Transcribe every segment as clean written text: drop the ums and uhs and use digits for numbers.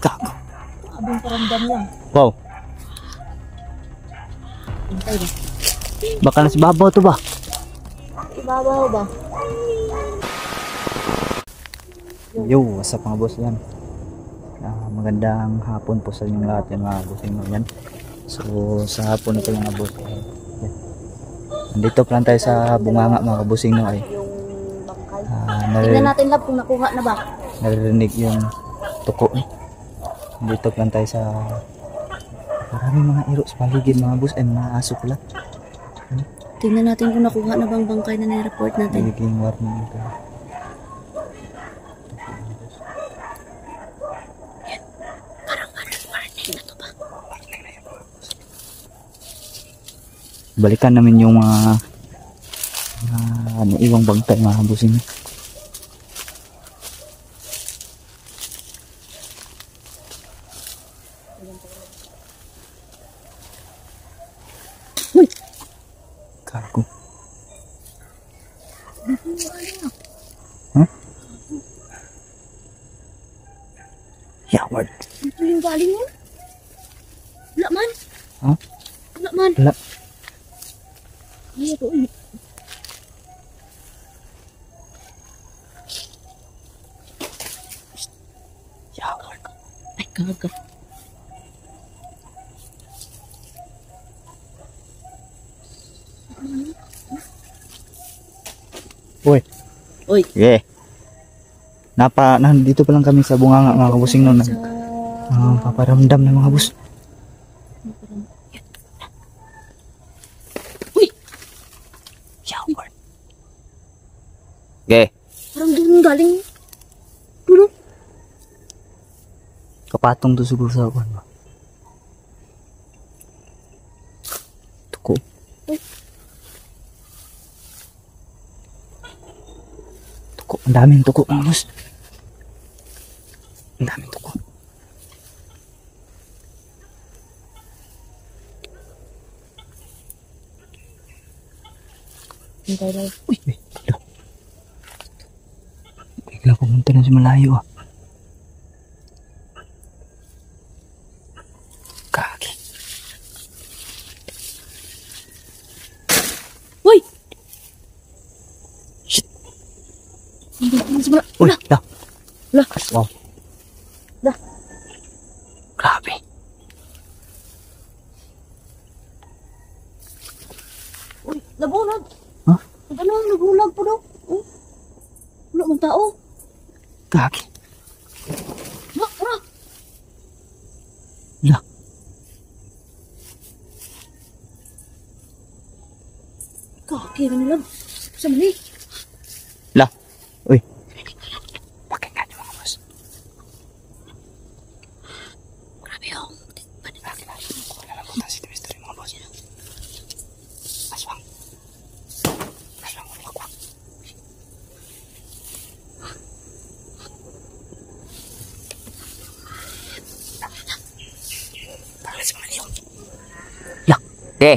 Gago. Abang paramdam lang. Wow. Hintay ba? Baka nasa babaw to ba? Ibabaw ba? Yo, what's up mga boss yan? Magandang hapon po sa inyong lahat yan mga bossing yan. So sa hapon ito mga boss yan. Nandito pa lang tayo sa bunganga mga bossing no ay. Yung bangkay. Tingnan natin lab kung nakuha na ba. Naririnig yung tuko eh. Nandito pa lang tayo sa maraming mga iro sa paligid mga boss ay mga aso pala. Tingnan natin kung nakuha na bang bangkay na nireport natin. Nagiging warning ito. Balikan namin yung mga iwang bangkay mga busing. Uy! Gago. Huh? Yaward. Ito yung galing mo? Wala man. Huh? Wala man. Wala. Ay, ito ulit. Yaward. Ay, gaga. Uy. Uy. Yeah. Nandito pa lang kami sa bunganga mga kabusing nun. Paparamdam ng mga bus. Uy! Yaward. Okay. Parang doon galing. Dulo. Kapatong to siguro sa kuwan ba? Tuko. Uy. Tuko. Ang daming tuko mga bus. Ang daming tuko. Hintay lang. Uy, hello. Bigla pumunta na sa malayo ah. Kaki. Uy! Shit. Hindi sa Uy, wala. lah. Lah. Wow. Lah. Grabe. Uy, labunan. Huh? Ganun, nagulag po daw. Wala mong tao. Kaki. Wala, wala. Lah. Kaki, ganun lang. Sa mali. Lah. Uy. Pakinggan niyo mga boss. Grabe yun. Laki na. Wala lang punta si Mystery mga boss. Aswang. Aswang umiwakwak. Bakit sa mga liyong? Lah. Okay.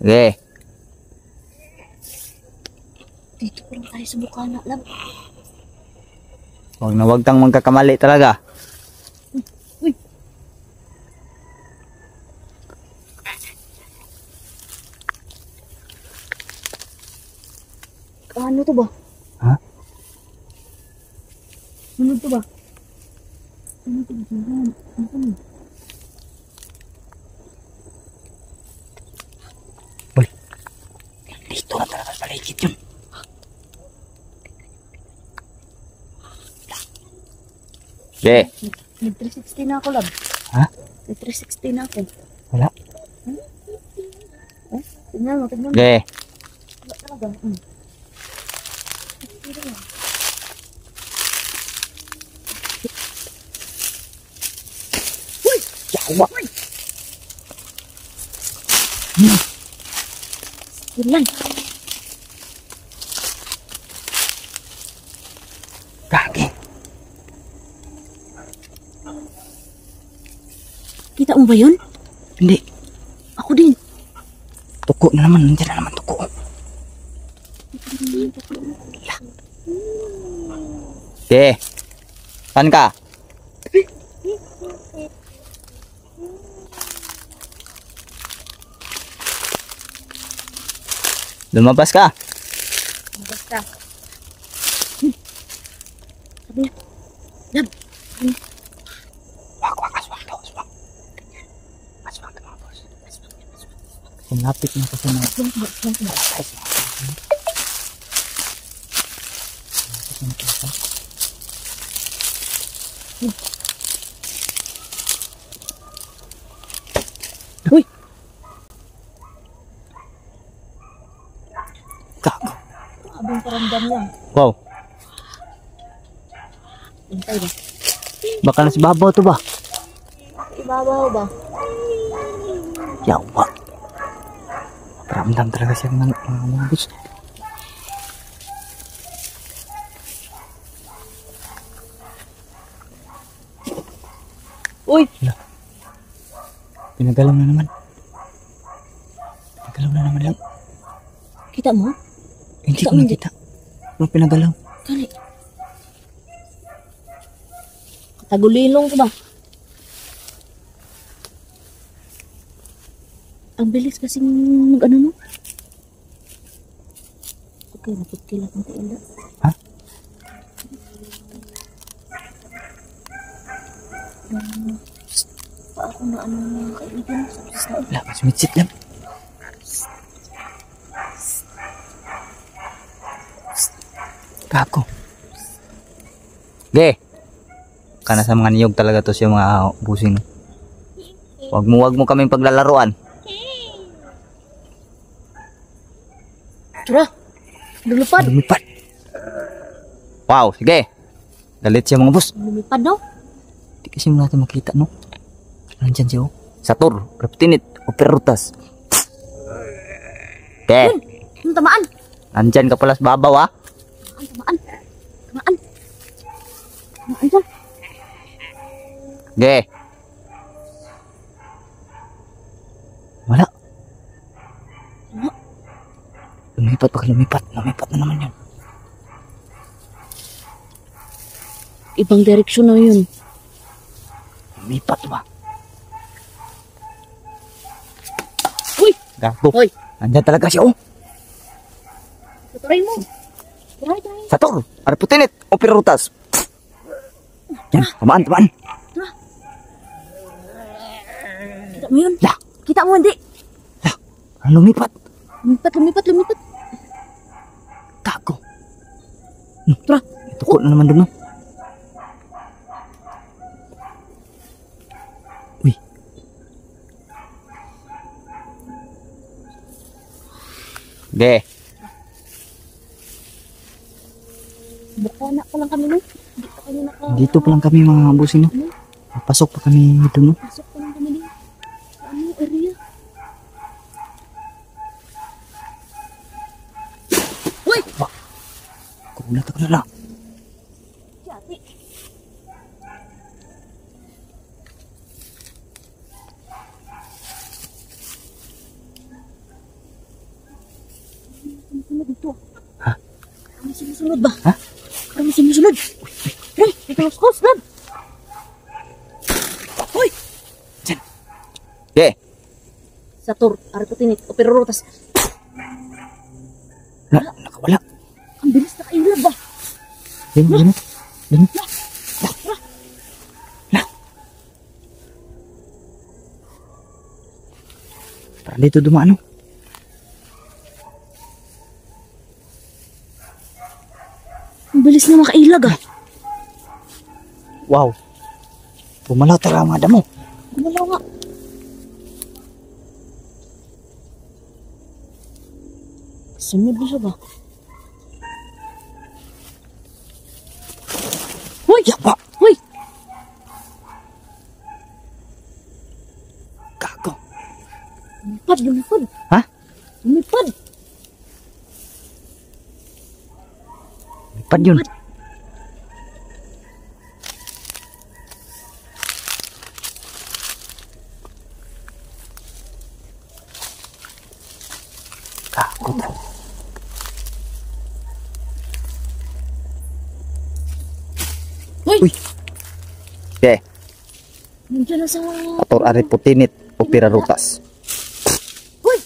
Okay. Dito pa lang tayo sa bukana, lab. Huwag tang magkakamali talaga. Uy. Ano to ba? Ha? Ano to ba? Ano to ba? Ano to ba? Uy. Dito na talaga sa paligid yun. Okay. Nag-360 na ako, lab. Ha? Nag-360 na ako. Wala. Tignan mo, tignan mo. Okay. Wala talaga. Uy! Yawa! Yun lang. Kaki. Kita mo ba yun? Hindi. Ako din. Tuko na naman. Nandiyan na naman tuko. Okay. Saan ka? Lumabas ka. Basta. Sabi niya. Lab. Wag, aswang daw, aswang. Aswang daw, mga boss. Sinapit na kasi na. Uy! Gago. Abang paramdam niya. Wow. Bantay ba? Baka nasa babaw to ba? Ibabaw ba? Yawa. Paramdam talaga siya ng mga boss. Uy! Pinagalaw na naman. Pinagalaw na naman lang. Kita mo? Hindi Kita ko mo, nakita. Ano pinagalaw? Kali. Katagulilong ko ba? Ang bilis kasing mag-ano mo. Okay, napagkilat mo kaila. Ha? Pa ako na ano mga kaibigan sa pisao. Wala, mas mitsit lang. Gago. Ge. Kana sa mga niyog talaga to siya mga busing. Wag mo kaming paglalaruan. Tara! Lumipad! Lumipad. Wow, sige. Galit siya mga boss. Lumipad no? Di kasi mo natin makita, no? Nandyan siya, oh. Satur, Reptinit, Operutas. Ge. Yung tamaan! Nandyan ka pala sa babaw, ah. Tamaan! Tamaan! Tamaan dyan! Ge. Wala. Wala. Lumipat pa ka, lumipat. Lumipat na naman yun. Ibang direksyon na yun. Lumipat ba? Uy! Gago. Hoy! Nandyan talaga siya, oh. Try mo! Try! Satur, Reptinit, Operutas. Yan, tamaan. Kita mo yun? Lah. Kita mo hindi? Lumipat. Lumipat! Gago. Tara! Tukot na naman dun, no? Uy. Ge. Bukana pa lang kami nun. Hindi pa kami Dito pa lang kami mga busing, no? Pasok pa kami dito, no? Pasok pa lang kami nun. Sa ano area? Uy! Kulat ako na. Yati! Sumusunod dito. Ha? Kami sumusunod ba? Ha? Kami sumusunod. Uy! Ito ang house, lab! Uy! Ge. Satur, Reptinit, Operutas. Nakawala. Ang bilis na kailab ba? Dun. Para dito dumaan, no? Ang bilis na makailag ah. Wow. Bumalaw talaga ang mga damo. Gumalaw nga. Sunod na siya ba? Hoy! Yawa. Hoy! Gago. Lumipad! Ha? Lumipad! Lipad yun. Gago. Hoy! Uy. Okay. Nandiyan na sa... Ator ariputinit opera rutas. Uy!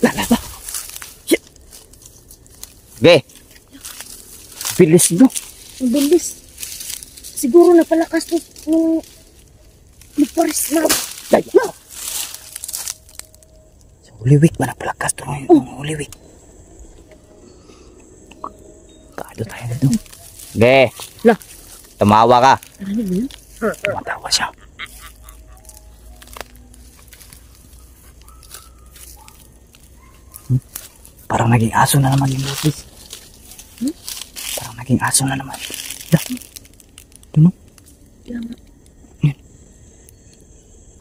La la la. Shit. Okay. Bilis no. Ang bilis. Siguro napalakas to nung nagparis na. Ay. Sa Holy Week ba napalakas to yung Holy Week? Kado tayo dito. Okay. Lah. Tumawa ka. Narinig mo yun? Tumatawa siya. Parang naging aso na naman yung boses. Parang naging aso na naman. Da. Tuno. Kaya nga.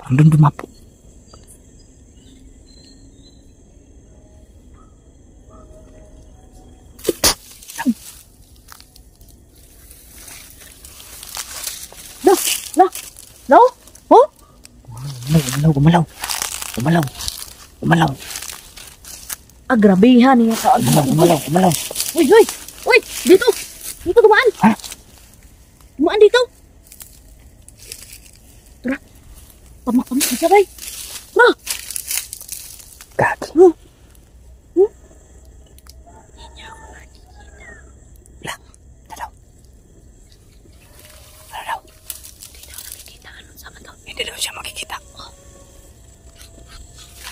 Parang doon dumapo. No! No! No! Oh? Gumalaw. Gumalaw. Agrabihan niya ka. Gumalaw. Uy! Uy! Uy! Dito! Dito dumaan! Ha? Dumaan dito! Tara! Pamak-pamak na sabay! Tara! Gagi. Oh! Oh! La. Dalaw. Ano daw? Hindi daw nakikita. Anong sama to? Hindi daw siya makikita.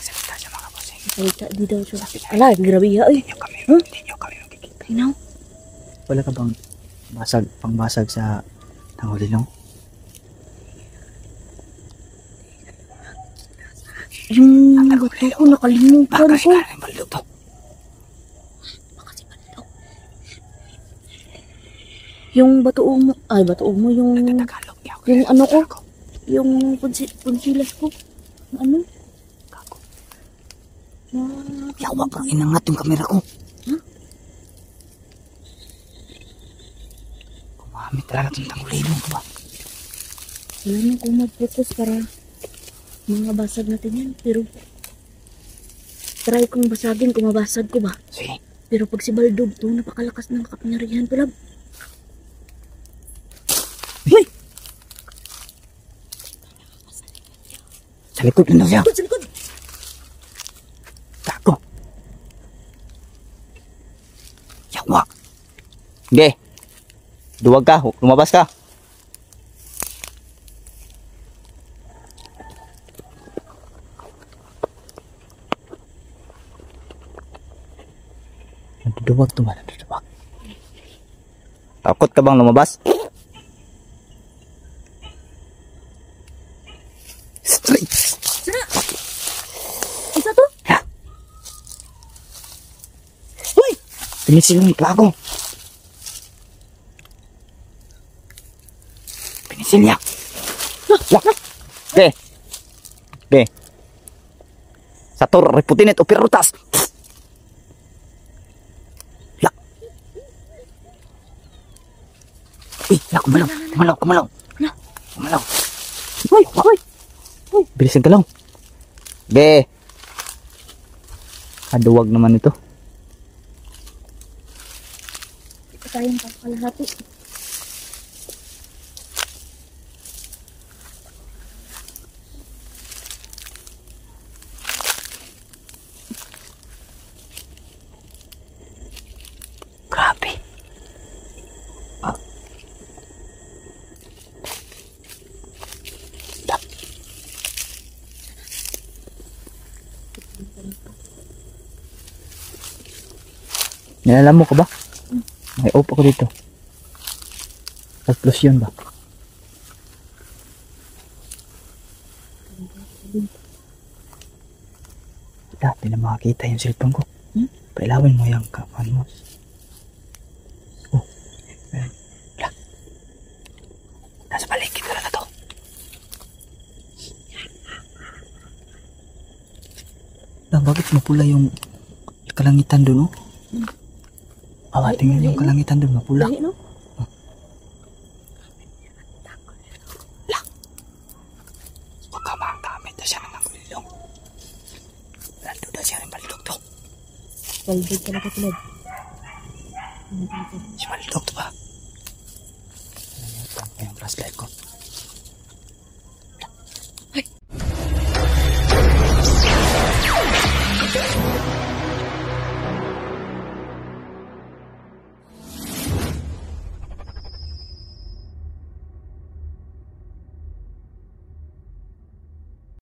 Salita siya mga bossing. Salita, di daw siya. Ala, grabiha eh. Hindi nyo kami makikita. Kinaw. Wala ka bang pangbasag sa tangulilong? Yung bato ko nakalimutan Baka ko. ikaw baldo to. Yung bato mo. Ay, bato mo yung... Tagalog niya. Yung ano ko. Yung punsilas ko. Yung ano? Gago. Na- Yawa parang inangat yung kamera ko. Huh? Gumamit talaga itong tangulilong ko ba? Wala na kung mag-focus para mga basag natin yan. Pero try kong basagin kung mabasag ko ba. Sige. Pero pag si Baldog to, napakalakas ng kapangyarihan ko lang. Hoy! Sa likod na siya. Sa likod! Gago. Yawa. Ge. Duwag ka. Lumabas ka. Naduduwag to ba? Naduduwag. Takot ka bang lumabas? Straight. Sana! Isa to? Ha? Hoy! Pinisil yung plago. Pinisil niya. Ge. Ge. Sator, reputinit, o pirutas. La. Uy, la, kumalaw. La. Kumalaw. Hoy! Hoy! Bilisan ka lang. Ge. Kaduwag naman ito. Ito tayong kakalahati. Grabe. Da. Nilalam mo ka ba? May opo ko dito. Plus yun ba? Dati na makakita yung cellphone ko. Pailawin mo yung kapan mo. Oh. Wala. Nasa paligid talaga to. Bakit mapula yung kalangitan doon, oh? Tingnan yung kalangitan doon, mapula. Lahi, no? Huwag ka makamit na siya ng nagulilong. Nandun na siya rin balidog to. Palbig talaga tulad. Si Maldog to ba? Ayan, yung flashlight ko.